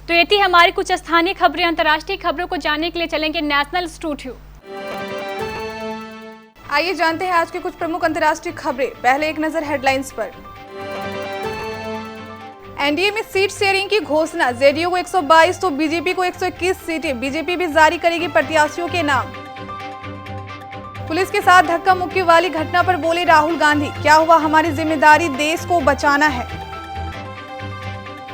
तो ये थी हमारी कुछ स्थानीय खबरें। अंतर्राष्ट्रीय खबरों को जानने के लिए चलेंगे नेशनल स्टूडियो। आइए जानते हैं आज की कुछ प्रमुख अंतर्राष्ट्रीय खबरें। पहले एक नजर हेडलाइंस पर। एनडीए में सीट शेयरिंग की घोषणा, जेडीयू को 122 तो बीजेपी को 121 सीटें। बीजेपी भी जारी करेगी प्रत्याशियों के नाम। पुलिस के साथ धक्का मुक्की वाली घटना पर बोले राहुल गांधी, क्या हुआ, हमारी जिम्मेदारी देश को बचाना है।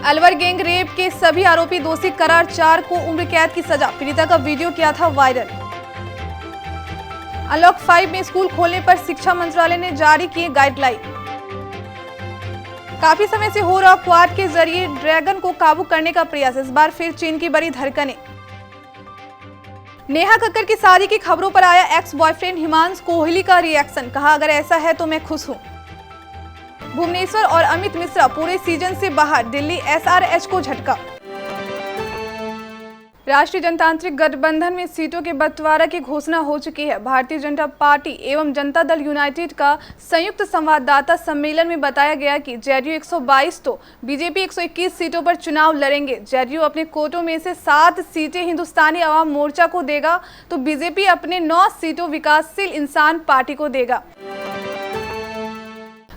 अलवर गैंग रेप के सभी आरोपी दोषी करार, 4 को उम्र कैद की सजा। पीड़िता का वीडियो किया था वायरल। अनलॉक 5 में स्कूल खोलने पर शिक्षा मंत्रालय ने जारी किए गाइडलाइन। काफी समय से हो रहा क्वाड के जरिए ड्रैगन को काबू करने का प्रयास, इस बार फिर चीन की बड़ी धड़कनें। नेहा कक्कर की शादी की खबरों पर आया एक्स बॉयफ्रेंड हिमांशु कोहली का रिएक्शन, कहा अगर ऐसा है तो मैं खुश हूं। भुवनेश्वर और अमित मिश्रा पूरे सीजन से बाहर, दिल्ली एसआरएच को झटका। राष्ट्रीय जनतांत्रिक गठबंधन में सीटों के बंटवारा की घोषणा हो चुकी है। भारतीय जनता पार्टी एवं जनता दल यूनाइटेड का संयुक्त संवाददाता सम्मेलन में बताया गया कि जेडीयू 122 तो बीजेपी 121 सीटों पर चुनाव लड़ेंगे। जेडीयू अपने कोटों में से 7 सीटें हिंदुस्तानी अवाम मोर्चा को देगा, तो बीजेपी अपने 9 सीटों विकासशील इंसान पार्टी को देगा।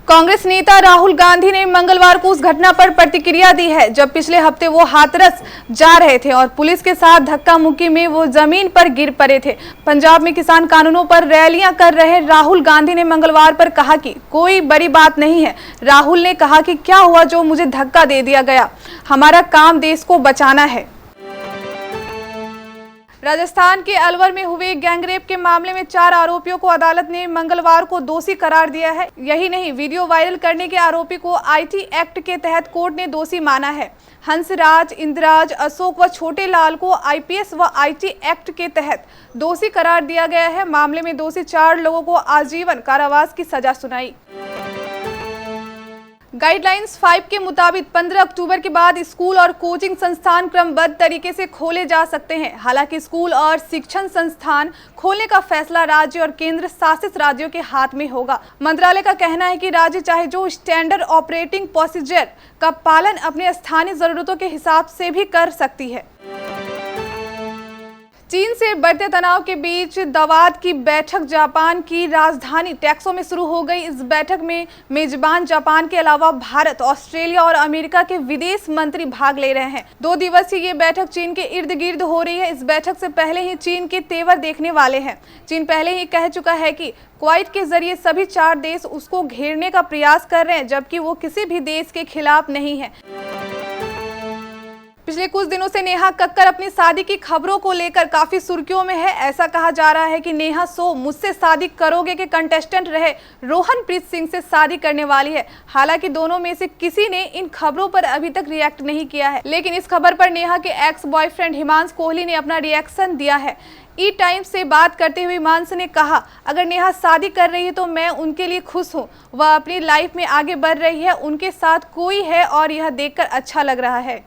कांग्रेस नेता राहुल गांधी ने मंगलवार को उस घटना पर प्रतिक्रिया दी है जब पिछले हफ्ते वो हाथरस जा रहे थे और पुलिस के साथ धक्का मुक्की में वो जमीन पर गिर पड़े थे। पंजाब में किसान कानूनों पर रैलियां कर रहे राहुल गांधी ने मंगलवार पर कहा कि कोई बड़ी बात नहीं है। राहुल ने कहा कि क्या हुआ जो मुझे धक्का दे दिया गया, हमारा काम देश को बचाना है। राजस्थान के अलवर में हुए गैंगरेप के मामले में 4 आरोपियों को अदालत ने मंगलवार को दोषी करार दिया है। यही नहीं, वीडियो वायरल करने के आरोपी को आईटी एक्ट के तहत कोर्ट ने दोषी माना है। हंसराज, इंद्राज, अशोक व छोटे लाल को आईपीएस व आईटी एक्ट के तहत दोषी करार दिया गया है। मामले में दोषी 4 लोगों को आजीवन कारावास की सजा सुनाई। गाइडलाइंस 5 के मुताबिक 15 अक्टूबर के बाद स्कूल और कोचिंग संस्थान क्रमबद्ध तरीके से खोले जा सकते हैं। हालांकि स्कूल और शिक्षण संस्थान खोलने का फैसला राज्य और केंद्र शासित राज्यों के हाथ में होगा। मंत्रालय का कहना है कि राज्य चाहे जो स्टैंडर्ड ऑपरेटिंग प्रोसीजर का पालन अपने स्थानीय जरूरतों के हिसाब से भी कर सकती है। चीन से बढ़ते तनाव के बीच दावोस की बैठक जापान की राजधानी टोक्यो में शुरू हो गई। इस बैठक में मेजबान जापान के अलावा भारत, ऑस्ट्रेलिया और अमेरिका के विदेश मंत्री भाग ले रहे हैं। 2 दिवसीय ये बैठक चीन के इर्द गिर्द हो रही है। इस बैठक से पहले ही चीन के तेवर देखने वाले हैं। चीन पहले ही कह चुका है कि क्वाड के जरिए सभी 4 देश उसको घेरने का प्रयास कर रहे हैं, जबकि वो किसी भी देश के खिलाफ नहीं है। पिछले कुछ दिनों से नेहा कक्कर अपनी शादी की खबरों को लेकर काफी सुर्खियों में है। ऐसा कहा जा रहा है कि नेहा शो मुझसे शादी करोगे के कंटेस्टेंट रहे रोहनप्रीत सिंह से शादी करने वाली है। हालांकि दोनों में से किसी ने इन खबरों पर अभी तक रिएक्ट नहीं किया है, लेकिन इस खबर पर नेहा के एक्स बॉयफ्रेंड हिमांशु कोहली ने अपना रिएक्शन दिया है। ई टाइम्स से बात करते हुए हिमांशु ने कहा, अगर नेहा शादी कर रही है तो मैं उनके लिए खुश हूँ। वह अपनी लाइफ में आगे बढ़ रही है, उनके साथ कोई है और यह देखकर अच्छा लग रहा है।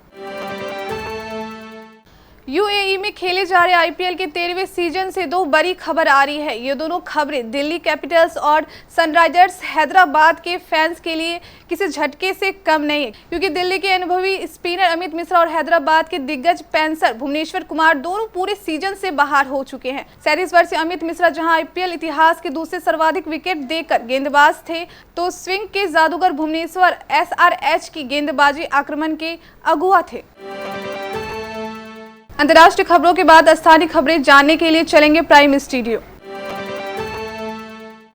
यूएई में खेले जा रहे आईपीएल के 13वें सीजन से 2 बड़ी खबर आ रही है। ये दोनों खबरें दिल्ली कैपिटल्स और सनराइजर्स हैदराबाद के फैंस के लिए किसी झटके से कम नहीं है, क्योंकि दिल्ली के अनुभवी स्पिनर अमित मिश्रा और हैदराबाद के दिग्गज पेसर भुवनेश्वर कुमार दोनों पूरे सीजन से बाहर हो चुके हैं। 37 वर्षीय अमित मिश्रा जहां आईपीएल इतिहास के दूसरे सर्वाधिक विकेट देकर गेंदबाज थे, तो स्विंग के जादूगर भुवनेश्वर एसआरएच की गेंदबाजी आक्रमण के अगुआ थे। अंतर्राष्ट्रीय खबरों के बाद स्थानीय खबरें जानने के लिए चलेंगे प्राइम स्टूडियो।